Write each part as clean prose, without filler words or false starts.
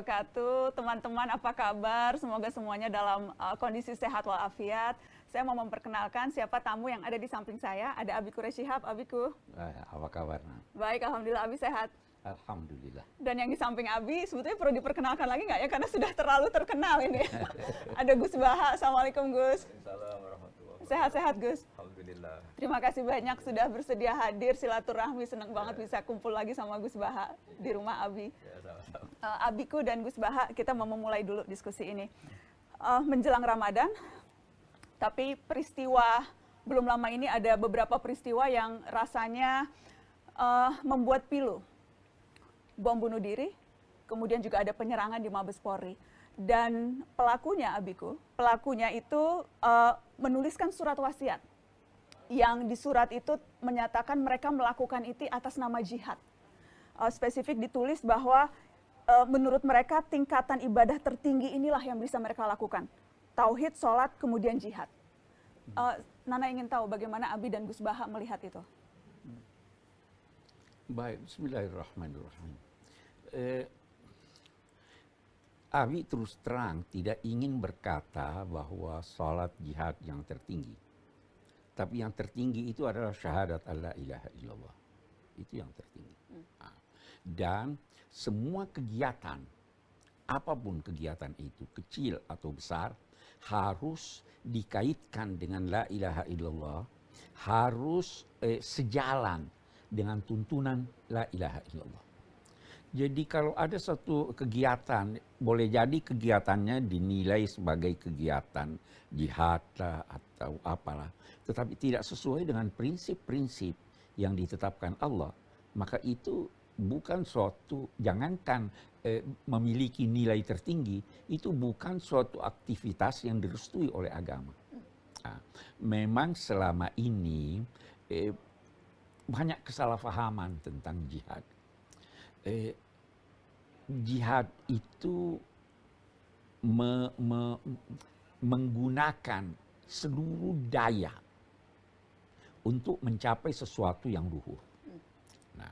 wabarakatuh. Teman-teman apa kabar? Semoga semuanya dalam kondisi sehat walafiat. Saya mau memperkenalkan siapa tamu yang ada di samping saya. Ada Abi Quraish Shihab. Abiku. Apa kabar? Baik, Alhamdulillah Abi sehat. Alhamdulillah. Dan yang di samping Abi sebetulnya perlu diperkenalkan lagi nggak ya? Karena sudah terlalu terkenal ini. Ada Gus Baha. Assalamualaikum Gus. Assalamualaikum warahmatullahi wabarakatuh. Sehat-sehat Gus. Alhamdulillah. Terima kasih banyak sudah bersedia hadir silaturahmi. Senang banget bisa kumpul lagi sama Gus Baha di rumah Abi. Ya, sama-sama. Abiku dan Gus Baha, kita mau memulai dulu diskusi ini. Menjelang Ramadan, tapi peristiwa belum lama ini ada beberapa peristiwa yang rasanya membuat pilu. Bom bunuh diri, kemudian juga ada penyerangan di Mabes Polri. Dan pelakunya, Abiku, pelakunya itu menuliskan surat wasiat. Yang di surat itu menyatakan mereka melakukan itu atas nama jihad. Spesifik ditulis bahwa menurut mereka tingkatan ibadah tertinggi inilah yang bisa mereka lakukan. Tauhid, sholat, kemudian jihad. Nana ingin tahu bagaimana Abi dan Gus Baha melihat itu. Baik, bismillahirrahmanirrahim. Abi terus terang tidak ingin berkata bahwa sholat jihad yang tertinggi. Tapi yang tertinggi itu adalah syahadat alla ilaha illallah. Itu yang tertinggi. Dan semua kegiatan, apapun kegiatan itu, kecil atau besar, harus dikaitkan dengan la ilaha illallah, harus sejalan dengan tuntunan la ilaha illallah. Jadi kalau ada satu kegiatan, boleh jadi kegiatannya dinilai sebagai kegiatan jihad atau apalah, tetapi tidak sesuai dengan prinsip-prinsip yang ditetapkan Allah, maka itu bukan suatu, jangankan memiliki nilai tertinggi, itu bukan suatu aktivitas yang direstui oleh agama. Nah, memang selama ini banyak kesalahpahaman tentang jihad. Jihad itu menggunakan seluruh daya untuk mencapai sesuatu yang luhur. Nah,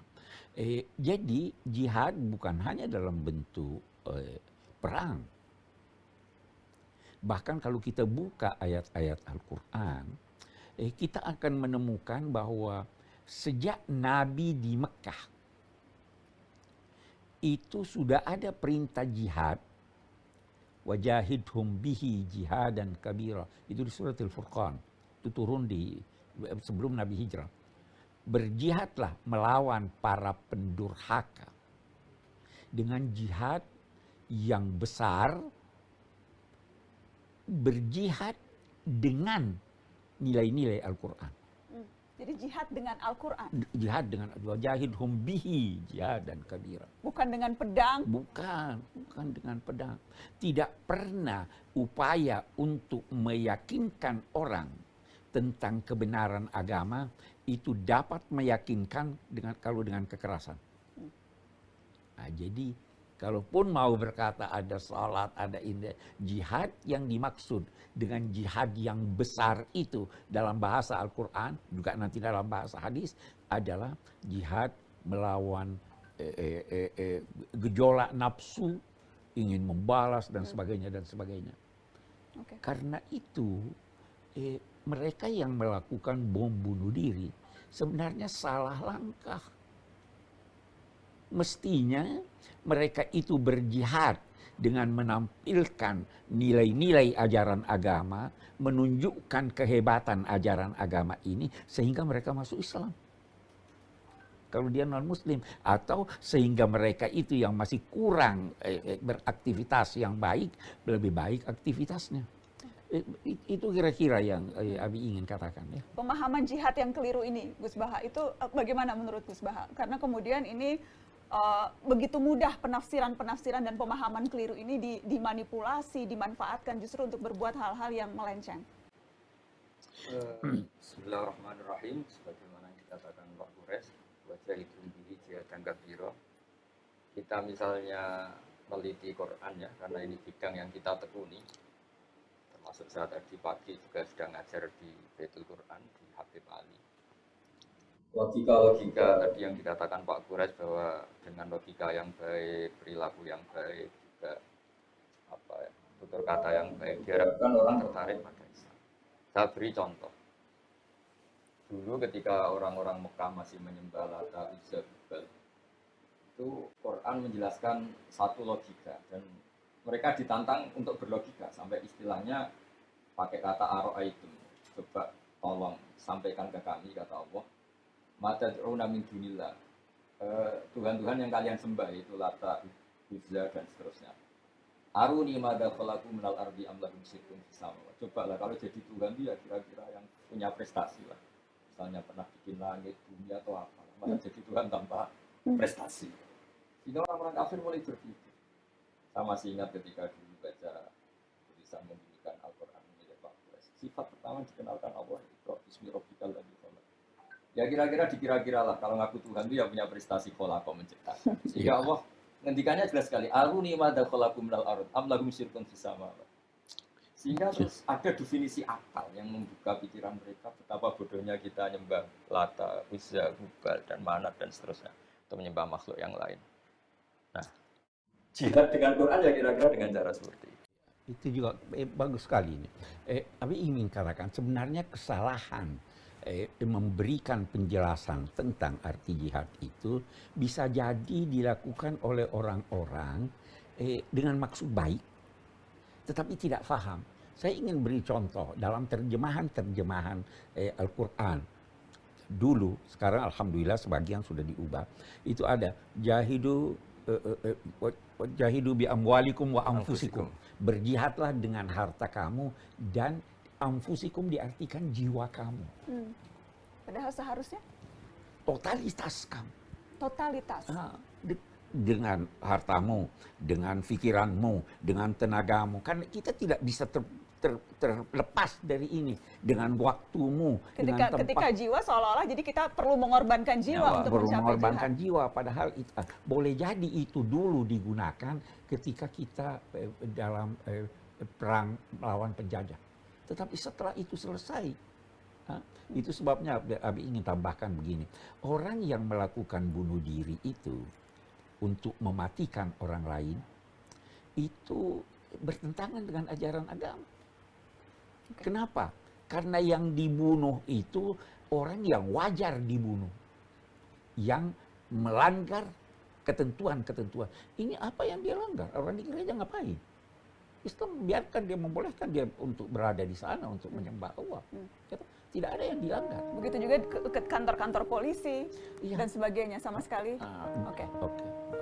jadi jihad bukan hanya dalam bentuk perang. Bahkan kalau kita buka ayat-ayat Al-Quran, kita akan menemukan bahwa sejak Nabi di Mekah, itu sudah ada perintah jihad. Wajahidhum bihi jihadan kabira. Itu di surat Al-Furqan. Itu turun sebelum Nabi hijrah. Berjihadlah melawan para pendurhaka. Dengan jihad yang besar, berjihad dengan nilai-nilai Al-Quran. Jadi jihad dengan Al-Quran. Jihad dengan wajahidhum bihi jihadan kabira. Bukan dengan pedang. Bukan dengan pedang. Tidak pernah upaya untuk meyakinkan orang tentang kebenaran agama itu dapat meyakinkan kalau dengan kekerasan. Nah, jadi kalaupun mau berkata ada salat, ada jihad yang dimaksud dengan jihad yang besar itu dalam bahasa Al-Quran, juga nanti dalam bahasa hadis, adalah jihad melawan gejolak nafsu, ingin membalas dan sebagainya dan sebagainya. Okay. Karena itu mereka yang melakukan bom bunuh diri sebenarnya salah langkah. Mestinya mereka itu berjihad dengan menampilkan nilai-nilai ajaran agama, menunjukkan kehebatan ajaran agama ini sehingga mereka masuk Islam. Kalau dia non-muslim, atau sehingga mereka itu yang masih kurang beraktivitas yang baik, lebih baik aktivitasnya. Itu kira-kira yang Abi ingin katakan ya. Pemahaman jihad yang keliru ini, Gus Baha, itu bagaimana menurut Gus Baha? Karena kemudian ini begitu mudah penafsiran dan pemahaman keliru ini dimanipulasi, dimanfaatkan justru untuk berbuat hal-hal yang melenceng. Bismillahirrahmanirrahim. Sebagaimana dikatakan Pak Quraish, wajahidhum bihi jihadan kabira. Kita misalnya meliti Quran ya, karena ini bidang yang kita tekuni. Termasuk saat tadi pagi juga sedang ngajar di Baitul Quran di Habib Ali. Logika tadi yang dikatakan Pak Quraish bahwa dengan logika yang baik, perilaku yang baik, juga apa ya, tutur kata yang baik, diharapkan orang tertarik pada Islam. Saya beri contoh. Dulu ketika orang-orang Mekah masih menyembah Lata, Uzza, Hubal, itu Quran menjelaskan satu logika dan mereka ditantang untuk berlogika sampai istilahnya pakai kata aro'a itu. Coba tolong sampaikan ke kami, kata Allah, mata min dunillah, Tuhan-Tuhan yang kalian sembah itu Lata, Uzza dan seterusnya. Aruni madza khalaqu minal ardi am lahum syirkun fis samawati. Cobalah kalau jadi Tuhan itu ya kira-kira yang punya prestasi lah. Misalnya pernah bikin langit, bumi atau apa. Malah jadi Tuhan tanpa prestasi. Sehingga orang-orang kafir mulai berpikir. Saya masih ingat ketika dulu baca tulisan membumikan Al-Quran milik Pak Quraisy. Sifat pertama dikenalkan Allah itu Bismi Rabbikal ladzi khalaq. Ya kira-kira dikira-kira lah kalau ngaku Tuhan itu ya punya prestasi khalaqa menciptakan. Sehingga Allah ngendikannya jelas sekali. Aruni madza khalaqu minal ard am lahum syirkun fis samawati. Sehingga terus ada definisi akal yang membuka pikiran mereka betapa bodohnya kita nyembah Lata, Uzza, Hubal, dan Manat, dan seterusnya. Atau menyembah makhluk yang lain. Nah, jihad dengan Quran ya kira-kira dengan cara seperti itu. Itu juga bagus sekali ini. Tapi ingin katakan sebenarnya kesalahan memberikan penjelasan tentang arti jihad itu bisa jadi dilakukan oleh orang-orang dengan maksud baik, tetapi tidak paham. Saya ingin beri contoh dalam terjemahan Al-Quran. Dulu, sekarang alhamdulillah sebagian sudah diubah. Itu ada jahidu bi amwalikum wa anfusikum. Berjihadlah dengan harta kamu dan anfusikum diartikan jiwa kamu. Padahal seharusnya Totalitas kamu. totalitas. Dengan hartamu, dengan pikiranmu, dengan tenagamu. Kan kita tidak bisa terlepas dari ini. Dengan waktumu, dengan tempat. Ketika jiwa seolah-olah jadi kita perlu mengorbankan jiwa untuk Perlu mencapai mengorbankan jihad. jiwa. Padahal itu, boleh jadi itu dulu digunakan ketika kita dalam perang melawan penjajah. Tetapi setelah itu selesai, itu sebabnya Abi ingin tambahkan begini. Orang yang melakukan bunuh diri itu untuk mematikan orang lain, itu bertentangan dengan ajaran agama. Kenapa? Karena yang dibunuh itu orang yang wajar dibunuh. Yang melanggar ketentuan-ketentuan. Ini apa yang dia langgar? Orang di gereja ngapain? Islam biarkan dia, membolehkan dia untuk berada di sana untuk menyembah Allah. Tidak ada yang dilanggar. Begitu juga ke kantor-kantor polisi Iya. dan sebagainya sama sekali. Oke.